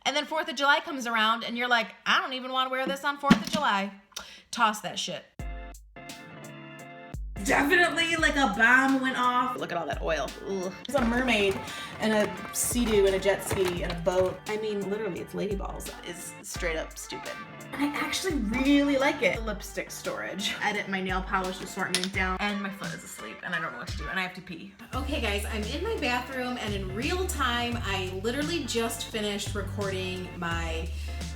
And then 4th of July comes around and you're like, I don't even want to wear this on 4th of July. Toss that shit. Definitely like a bomb went off. Look at all that oil. Ugh. There's a mermaid and a sea-doo and a jet ski and a boat. I mean, literally, it's lady balls. It's straight up stupid. I actually really like it. Lipstick storage. Edit my nail polish assortment down. And my foot is asleep and I don't know what to do and I have to pee. Okay guys, I'm in my bathroom and in real time, I literally just finished recording my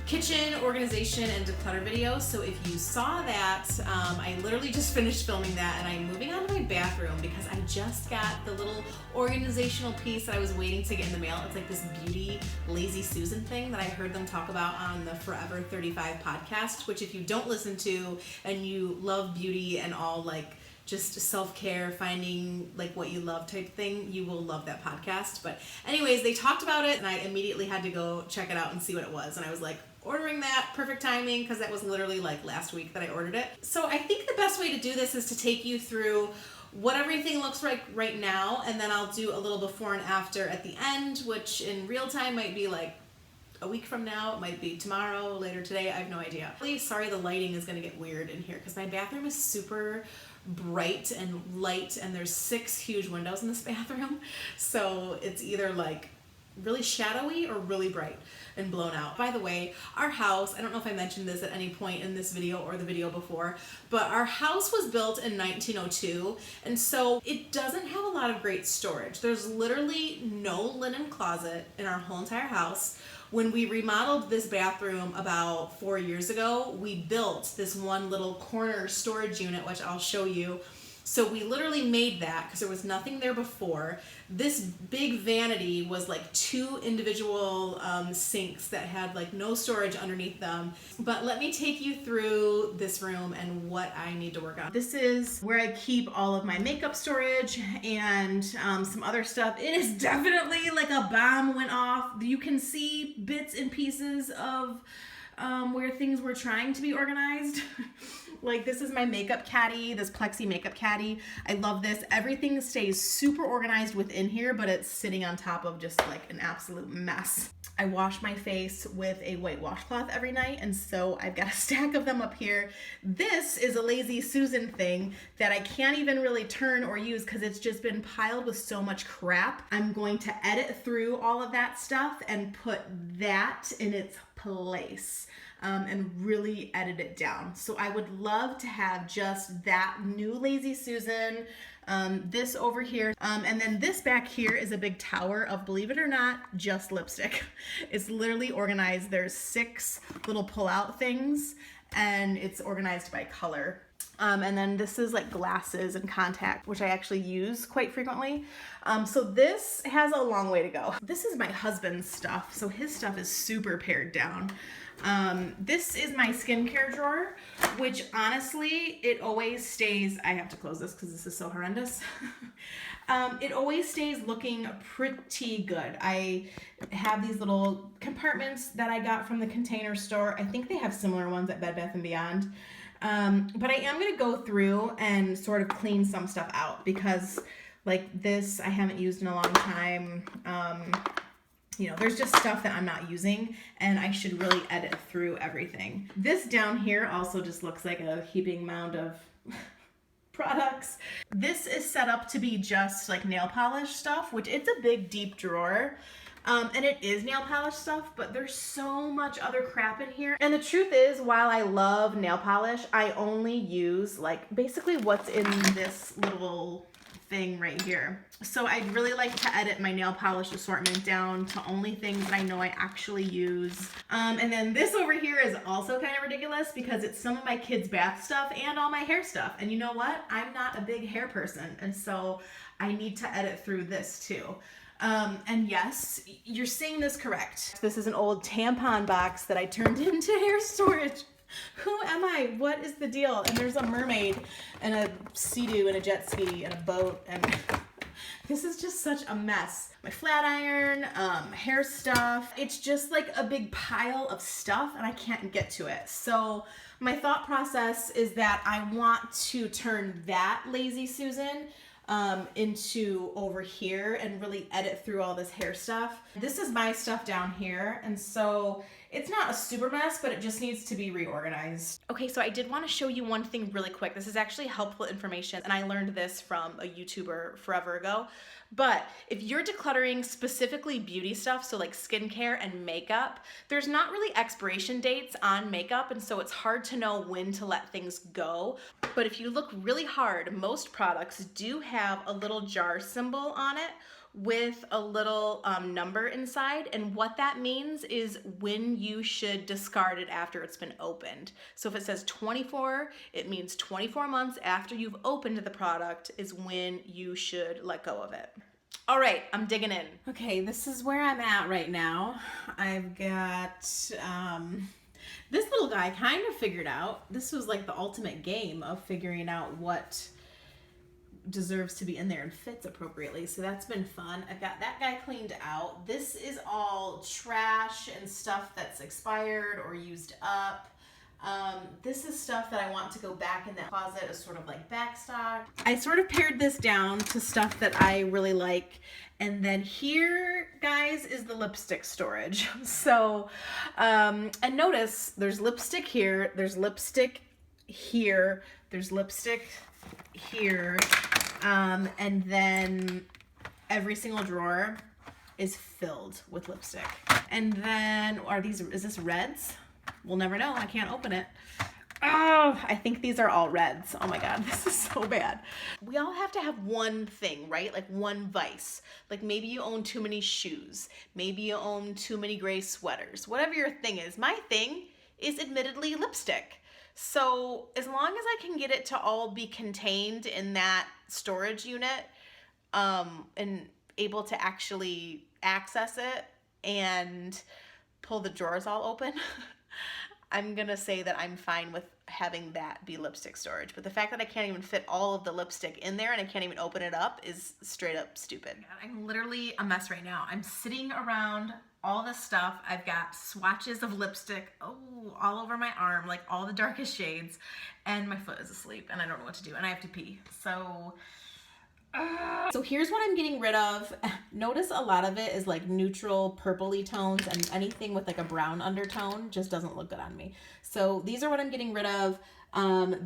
kitchen organization and declutter video. So if you saw that, I literally just finished filming that and I'm moving on to my bathroom because I just got the little organizational piece that I was waiting to get in the mail. It's like this beauty Lazy Susan thing that I heard them talk about on the Forever 35 podcast, which if you don't listen to and you love beauty and all like just self-care, finding like what you love type thing, you will love that podcast. But anyways, they talked about it and I immediately had to go check it out and see what it was. And I was like, ordering that, perfect timing, because that was literally like last week that I ordered it. So I think the best way to do this is to take you through what everything looks like right now, and then I'll do a little before and after at the end, which in real time might be like a week from now, it might be tomorrow, later today, I have no idea. Really sorry the lighting is gonna get weird in here because my bathroom is super bright and light and there's 6 huge windows in this bathroom. So it's either like really shadowy or really bright and blown out. By the way, our house, I don't know if I mentioned this at any point in this video or the video before, but our house was built in 1902, and so it doesn't have a lot of great storage. There's literally no linen closet in our whole entire house. When we remodeled this bathroom about 4 years ago, we built this one little corner storage unit, which I'll show you. So we literally made that because there was nothing there before. This big vanity was like 2 individual sinks that had like no storage underneath them. But let me take you through this room and what I need to work on. This is where I keep all of my makeup storage and some other stuff. It is definitely like a bomb went off. You can see bits and pieces of where things were trying to be organized. Like this is my makeup caddy, this plexi makeup caddy. I love this. Everything stays super organized within here, but it's sitting on top of just like an absolute mess. I wash my face with a white washcloth every night, and so I've got a stack of them up here. This is a Lazy Susan thing that I can't even really turn or use because it's just been piled with so much crap. I'm going to edit through all of that stuff and put that in its place. And really edit it down. So I would love to have just that new Lazy Susan, this over here, and then this back here is a big tower of, believe it or not, just lipstick. It's literally organized. There's 6 little pull-out things, and it's organized by color. And then this is like glasses and contact, which I actually use quite frequently. So this has a long way to go. This is my husband's stuff. So his stuff is super pared down. This is my skincare drawer, which honestly, it always stays, I have to close this because this is so horrendous. It always stays looking pretty good. I have these little compartments that I got from the Container Store. I think they have similar ones at Bed Bath & Beyond. But I am going to go through and sort of clean some stuff out because like this I haven't used in a long time. You know, there's just stuff that I'm not using and I should really edit through everything. This down here also just looks like a heaping mound of products. This is set up to be just like nail polish stuff, which it's a big deep drawer. And it is nail polish stuff, but there's so much other crap in here. And the truth is, while I love nail polish, I only use like basically what's in this little thing right here. So I'd really like to edit my nail polish assortment down to only things that I know I actually use. And then this over here is also kind of ridiculous because it's some of my kids' bath stuff and all my hair stuff. And you know what? I'm not a big hair person. And so I need to edit through this too. And yes, you're seeing this correct. This is an old tampon box that I turned into hair storage. Who am I? What is the deal? And there's a mermaid and a sea-doo and a jet ski and a boat, and this is just such a mess. My flat iron, hair stuff. It's just like a big pile of stuff and I can't get to it. So my thought process is that I want to turn that Lazy Susan into over here and really edit through all this hair stuff. This is my stuff down here, and so it's not a super mess, but it just needs to be reorganized. Okay, so I did want to show you one thing really quick. This is actually helpful information, and I learned this from a YouTuber forever ago. But if you're decluttering specifically beauty stuff, so like skincare and makeup, there's not really expiration dates on makeup, and so it's hard to know when to let things go. But if you look really hard, most products do have a little jar symbol on it with a little number inside, and what that means is when you should discard it after it's been opened. So if it says 24, it means 24 months after you've opened the product is when you should let go of it. All right, I'm digging in. Okay, this is where I'm at right now. I've got this little guy kind of figured out. This was like the ultimate game of figuring out what deserves to be in there and fits appropriately, so that's been fun. I've got that guy cleaned out. This is all trash and stuff that's expired or used up. This is stuff that I want to go back in that closet as sort of like backstock. I sort of pared this down to stuff that I really like. And then here, guys, is the lipstick storage. So, and notice there's lipstick here, there's lipstick here, there's lipstick here, and then every single drawer is filled with lipstick. And then, is this reds? We'll never know. I can't open it. Oh, I think these are all reds. Oh my God, this is so bad. We all have to have one thing, right? Like one vice. Like maybe you own too many shoes. Maybe you own too many gray sweaters. Whatever your thing is. My thing is admittedly lipstick. So as long as I can get it to all be contained in that storage unit, and able to actually access it and pull the drawers all open, I'm gonna say that I'm fine with having that be lipstick storage. But the fact that I can't even fit all of the lipstick in there and I can't even open it up is straight up stupid. I'm literally a mess right now. I'm sitting around all this stuff. I've got swatches of lipstick all over my arm, like all the darkest shades, and my foot is asleep and I don't know what to do and I have to pee. So here's what I'm getting rid of. Notice a lot of it is like neutral purpley tones, and anything with like a brown undertone just doesn't look good on me. So these are what I'm getting rid of.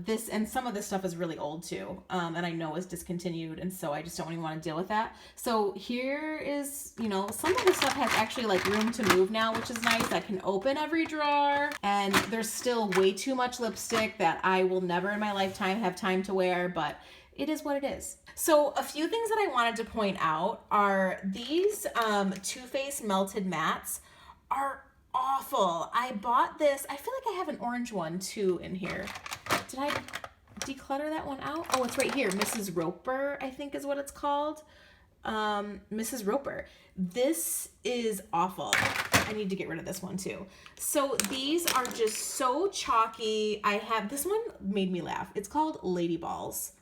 This and some of this stuff is really old too, and I know is discontinued, and so I just don't even want to deal with that. So here is, you know, some of the stuff has actually like room to move now, which is nice. I can open every drawer, and there's still way too much lipstick that I will never in my lifetime have time to wear, but it is what it is. So a few things that I wanted to point out are these Too Faced Melted Mattes are awful. I bought this. I feel like I have an orange one too in here. Did I declutter that one out? Oh, it's right here. Mrs. Roper, I think is what it's called. Mrs. Roper. This is awful. I need to get rid of this one too. So these are just so chalky. This one made me laugh. It's called Lady Balls.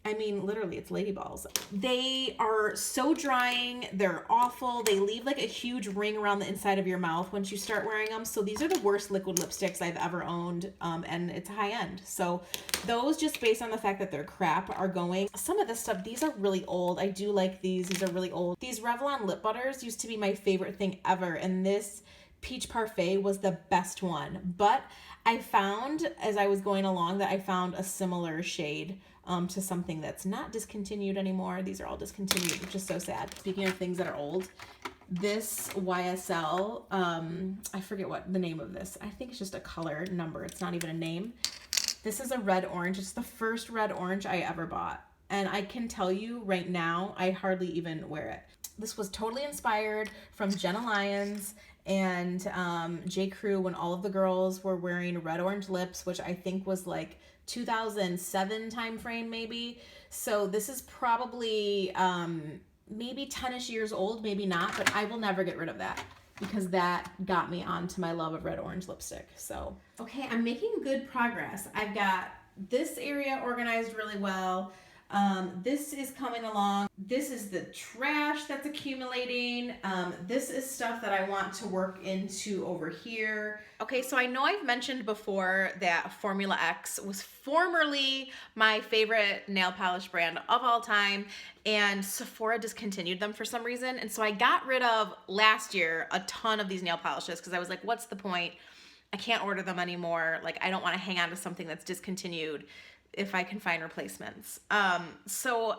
I mean, literally, it's lady balls. They are so drying. They're awful. They leave like a huge ring around the inside of your mouth once you start wearing them. So these are the worst liquid lipsticks I've ever owned, and it's high end. So those, just based on the fact that they're crap, are going. Some of this stuff, these are really old. I do like these. These are really old. These Revlon lip butters used to be my favorite thing ever, and this Peach Parfait was the best one. But I found, as I was going along, that I found a similar shade to something that's not discontinued anymore. These are all discontinued, which is so sad. Speaking of things that are old, this YSL, I forget what the name of this. I think it's just a color number. It's not even a name. This is a red orange. It's the first red orange I ever bought. And I can tell you right now, I hardly even wear it. This was totally inspired from Jenna Lyons and J. Crew, when all of the girls were wearing red orange lips, which I think was like 2007 time frame maybe. So this is probably maybe 10ish years old, maybe not, but I will never get rid of that because that got me onto my love of red orange lipstick. So, okay, I'm making good progress. I've got this area organized really well. This is coming along. This is the trash that's accumulating. This is stuff that I want to work into over here. Okay, so I know I've mentioned before that Formula X was formerly my favorite nail polish brand of all time, and Sephora discontinued them for some reason. And so I got rid of last year a ton of these nail polishes because I was like, what's the point? I can't order them anymore. Like, I don't want to hang on to something that's discontinued if I can find replacements. So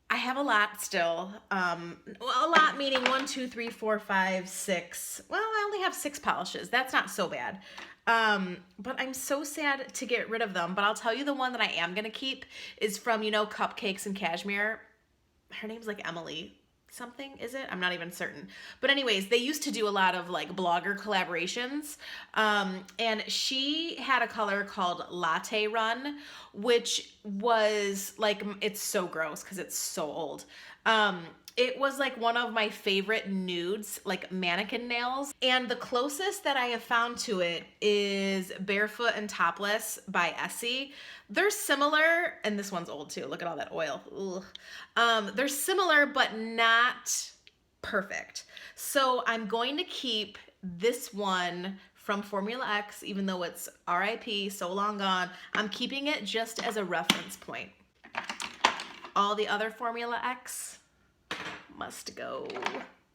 I have a lot still. A lot meaning 1, 2, 3, 4, 5, 6. Well, I only have 6 polishes. That's not so bad. But I'm so sad to get rid of them. But I'll tell you the one that I am going to keep is from, you know, Cupcakes and Cashmere. Her name's like Emily something, is it? I'm not even certain. But anyways, they used to do a lot of like blogger collaborations. And she had a color called Latte Run, which was like, it's so gross because it's so old. It was like one of my favorite nudes, like mannequin nails. And the closest that I have found to it is Barefoot and Topless by Essie. They're similar, and this one's old too. Look at all that oil. They're similar, but not perfect. So I'm going to keep this one from Formula X, even though it's RIP, so long gone. I'm keeping it just as a reference point. All the other Formula X must go.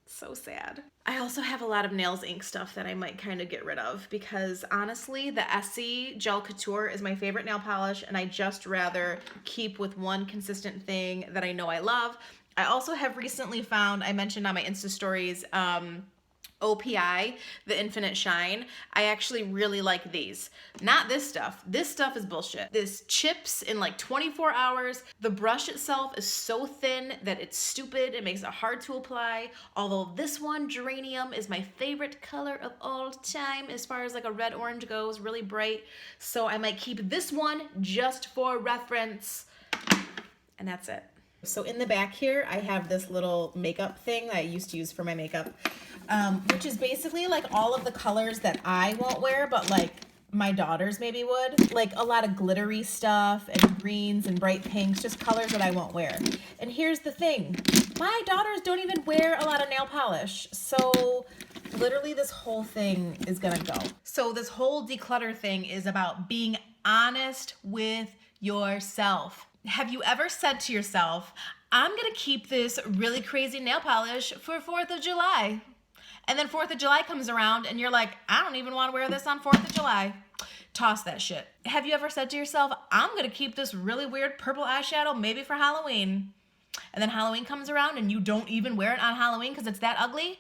So sad. I also have a lot of Nails Inc stuff that I might kind of get rid of because honestly, the Essie Gel Couture is my favorite nail polish, and I just rather keep with one consistent thing that I know I love. I also have recently found, I mentioned on my Insta stories, OPI, the Infinite Shine. I actually really like these. Not this stuff. This stuff is bullshit. This chips in like 24 hours. The brush itself is so thin that it's stupid. It makes it hard to apply. Although this one, Geranium, is my favorite color of all time as far as like a red orange goes, really bright. So I might keep this one just for reference. And that's it. So in the back here, I have this little makeup thing that I used to use for my makeup, which is basically like all of the colors that I won't wear, but like my daughters maybe would. Like a lot of glittery stuff and greens and bright pinks, just colors that I won't wear. And here's the thing, my daughters don't even wear a lot of nail polish. So literally this whole thing is gonna go. So this whole declutter thing is about being honest with yourself. Have you ever said to yourself, I'm gonna keep this really crazy nail polish for 4th of July. And then 4th of July comes around and you're like, I don't even wanna wear this on 4th of July. Toss that shit. Have you ever said to yourself, I'm gonna keep this really weird purple eyeshadow maybe for Halloween. And then Halloween comes around and you don't even wear it on Halloween because it's that ugly?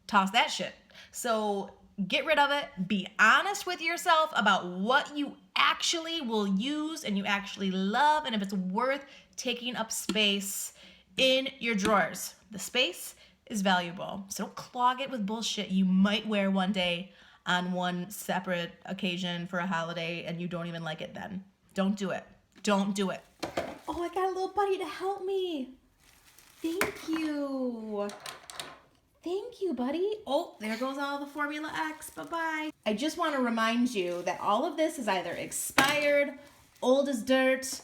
Toss that shit. So get rid of it. Be honest with yourself about what you actually will use and you actually love, and if it's worth taking up space in your drawers. The space is valuable, so don't clog it with bullshit you might wear one day on one separate occasion for a holiday and you don't even like it then. Don't do it. Don't do it. Oh, I got a little buddy to help me. Thank you. Thank you, buddy. Oh, there goes all the Formula X. Bye-bye. I just want to remind you that all of this is either expired, old as dirt,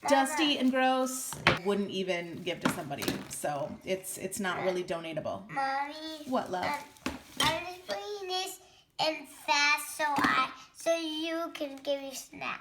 dusty and gross. I wouldn't even give to somebody. So it's not really donatable. Mommy. What, love? I'm just putting this in fast so you can give me a snack.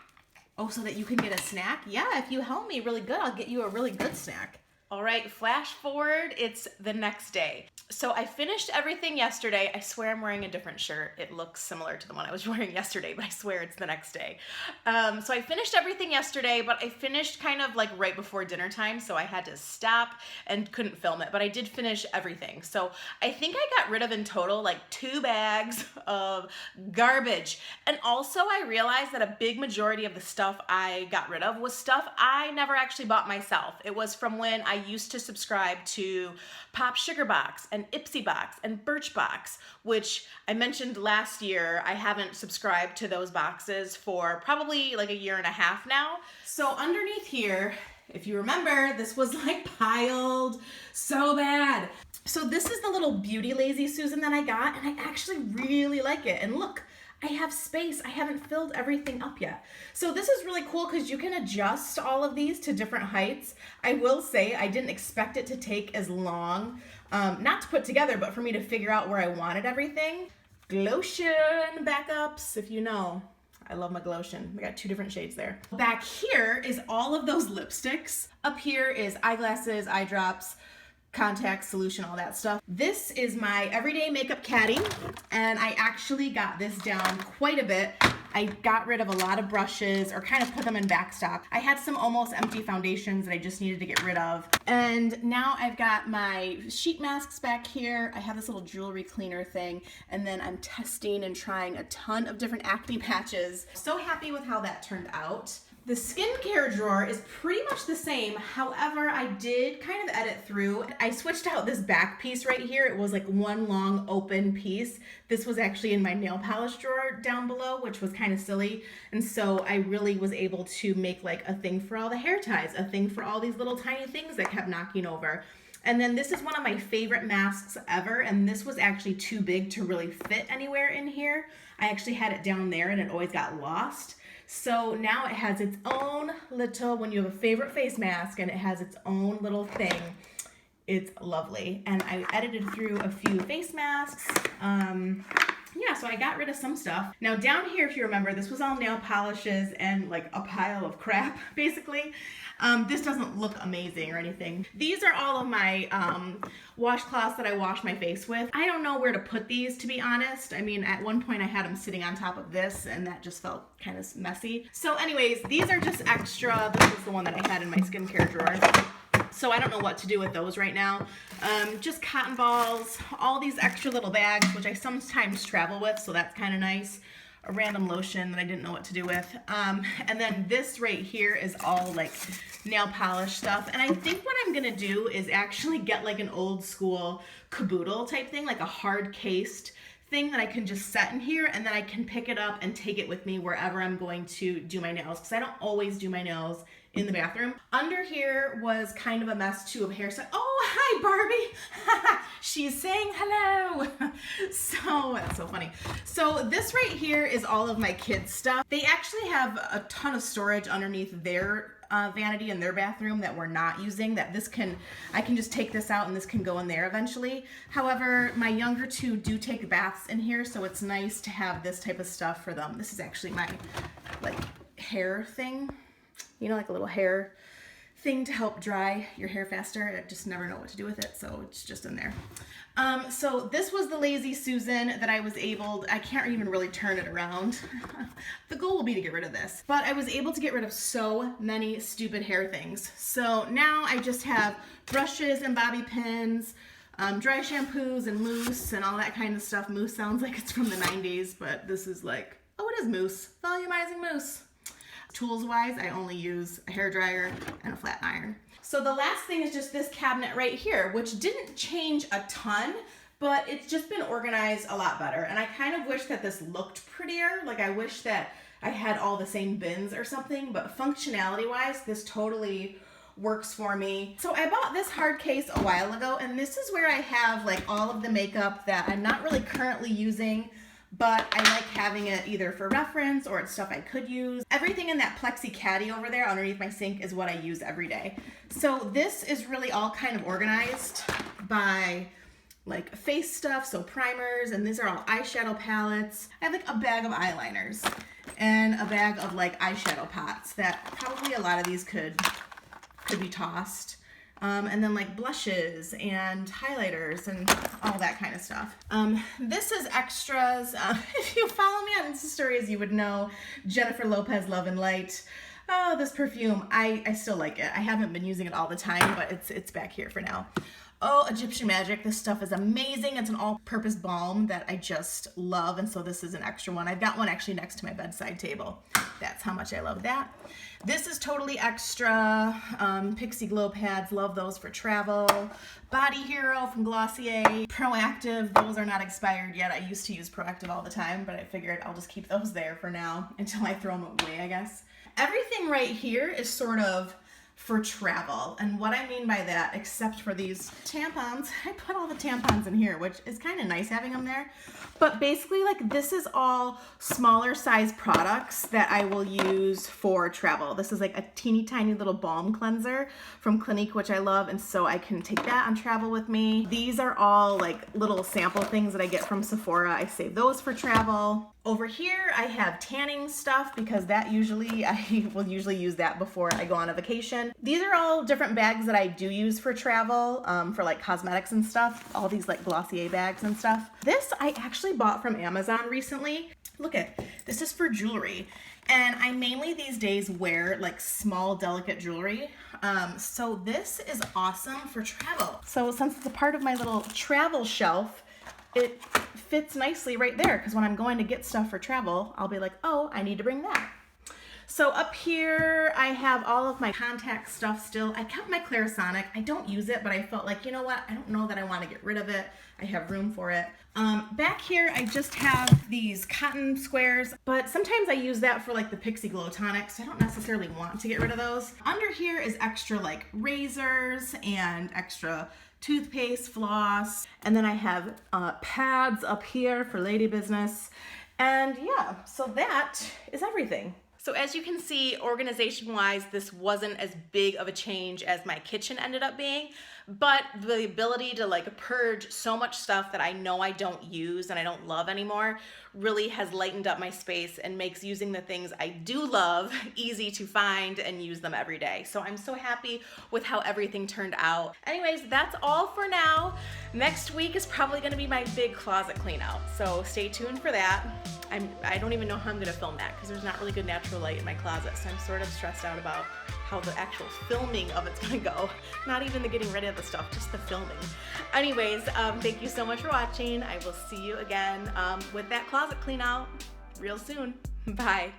Oh, so that you can get a snack? Yeah, if you help me really good, I'll get you a really good snack. All right, flash forward, it's the next day. So I finished everything yesterday. I swear I'm wearing a different shirt. It looks similar to the one I was wearing yesterday, but I swear it's the next day. So I finished everything yesterday, but I finished kind of like right before dinner time, so I had to stop and couldn't film it, but I did finish everything. So I think I got rid of in total like 2 bags of garbage. And also I realized that a big majority of the stuff I got rid of was stuff I never actually bought myself. It was from when I used to subscribe to Pop Sugar Box and Ipsy Box and Birchbox, which I mentioned last year. I haven't subscribed to those boxes for probably like a year and a half now. So underneath here, if you remember, this was like piled so bad. So this is the little Beauty Lazy Susan that I got, and I actually really like it. And look, I have space. I haven't filled everything up yet. So this is really cool because you can adjust all of these to different heights. I will say I didn't expect it to take as long, not to put together, but for me to figure out where I wanted everything. Glotion backups, if you know. I love my Glotion. I got 2 different shades there. Back here is all of those lipsticks. Up here is eyeglasses, eye drops, contact solution, all that stuff. This is my everyday makeup caddy, and I actually got this down quite a bit. I got rid of a lot of brushes, or kind of put them in backstock. I had some almost empty foundations that I just needed to get rid of. And now I've got my sheet masks back here. I have this little jewelry cleaner thing, and then I'm testing and trying a ton of different acne patches. So happy with how that turned out. The skincare drawer is pretty much the same. However, I did kind of edit through. I switched out this back piece right here. It was like one long open piece. This was actually in my nail polish drawer down below, which was kind of silly. And so I really was able to make like a thing for all the hair ties, a thing for all these little tiny things that kept knocking over. And then this is one of my favorite masks ever, and this was actually too big to really fit anywhere in here. I actually had it down there and it always got lost. So now it has its own little, when you have a favorite face mask and it has its own little thing, it's lovely. And I edited through a few face masks. Yeah, so I got rid of some stuff. Now down here, if you remember, this was all nail polishes and like a pile of crap, basically. This doesn't look amazing or anything. These are all of my washcloths that I wash my face with. I don't know where to put these, to be honest. I mean, at one point I had them sitting on top of this and that just felt kind of messy. So anyways, these are just extra. This is the one that I had in my skincare drawer. So I don't know what to do with those right now. Just cotton balls, all these extra little bags, which I sometimes travel with, so that's kind of nice. A random lotion that I didn't know what to do with. And then this right here is all like nail polish stuff. And I think what I'm gonna do is actually get like an old school caboodle type thing, like a hard cased thing that I can just set in here, and then I can pick it up and take it with me wherever I'm going to do my nails, because I don't always do my nails in the bathroom. Under here was kind of a mess too of hair. So, oh, hi Barbie. She's saying hello. So, that's so funny. So this right here is all of my kids' stuff. They actually have a ton of storage underneath their vanity in their bathroom that we're not using, that I can just take this out and this can go in there eventually. However, my younger 2 do take baths in here, so it's nice to have this type of stuff for them. This is actually my like hair thing, you know, like a little hair thing to help dry your hair faster. I just never know what to do with it, so it's just in there. So this was the Lazy Susan that I was able, I can't even really turn it around. The goal will be to get rid of this, but I was able to get rid of so many stupid hair things. So now I just have brushes and bobby pins, dry shampoos and mousse and all that kind of stuff. Mousse sounds like it's from the 90s, but this is like, oh, it is mousse, volumizing mousse. Tools wise, I only use a hairdryer and a flat iron. So the last thing is just this cabinet right here, which didn't change a ton, but it's just been organized a lot better. And I kind of wish that this looked prettier. Like I wish that I had all the same bins or something, but functionality wise, this totally works for me. So I bought this hard case a while ago, and this is where I have like all of the makeup that I'm not really currently using, but I like having it either for reference or it's stuff I could use. Everything in that plexi caddy over there underneath my sink is what I use every day. So this is really all kind of organized by like face stuff, so primers, and these are all eyeshadow palettes. I have like a bag of eyeliners and a bag of like eyeshadow pots that probably a lot of these could be tossed. And then like blushes and highlighters and all that kind of stuff. This is extras. If you follow me on Insta stories, you would know Jennifer Lopez Love and Light. Oh, this perfume, I still like it. I haven't been using it all the time, but it's back here for now. Oh, Egyptian Magic, this stuff is amazing. It's an all-purpose balm that I just love, and so this is an extra one. I've got one actually next to my bedside table. That's how much I love that. This is totally extra. Pixie Glow pads, love those for travel. Body Hero from Glossier. Proactive, those are not expired yet. I used to use Proactive all the time, but I figured I'll just keep those there for now until I throw them away, I guess. Everything right here is sort of for travel. And what I mean by that, except for these tampons, I put all the tampons in here, which is kind of nice having them there. But basically, like, this is all smaller size products that I will use for travel. This is like a teeny tiny little balm cleanser from Clinique, which I love, and so I can take that on travel with me. These are all like little sample things that I get from Sephora. I save those for travel. Over here, I have tanning stuff because I will usually use that before I go on a vacation. These are all different bags that I do use for travel, for like cosmetics and stuff. All these like Glossier bags and stuff. This I actually bought from Amazon recently. Look at, this is for jewelry. And I mainly these days wear like small, delicate jewelry. So this is awesome for travel. So since it's a part of my little travel shelf, it fits nicely right there, because when I'm going to get stuff for travel, I'll be like, oh, I need to bring that. So up here, I have all of my contact stuff still. I kept my Clarisonic. I don't use it, but I felt like, you know what? I don't know that I want to get rid of it. I have room for it. Back here, I just have these cotton squares, but sometimes I use that for like the Pixie Glow tonics. So I don't necessarily want to get rid of those. Under here is extra like razors and extra toothpaste, floss, and then I have pads up here for lady business. And yeah, so that is everything. So as you can see, organization-wise, this wasn't as big of a change as my kitchen ended up being, but the ability to like purge so much stuff that I know I don't use and I don't love anymore really has lightened up my space and makes using the things I do love easy to find and use them every day. So I'm so happy with how everything turned out. Anyways, that's all for now. Next week is probably gonna be my big closet clean out, so stay tuned for that. I don't even know how I'm gonna film that because there's not really good natural light in my closet, so I'm sort of stressed out about how the actual filming of it's gonna go. Not even the getting rid of the stuff, just the filming. Anyways, thank you so much for watching. I will see you again with that closet clean out real soon. Bye.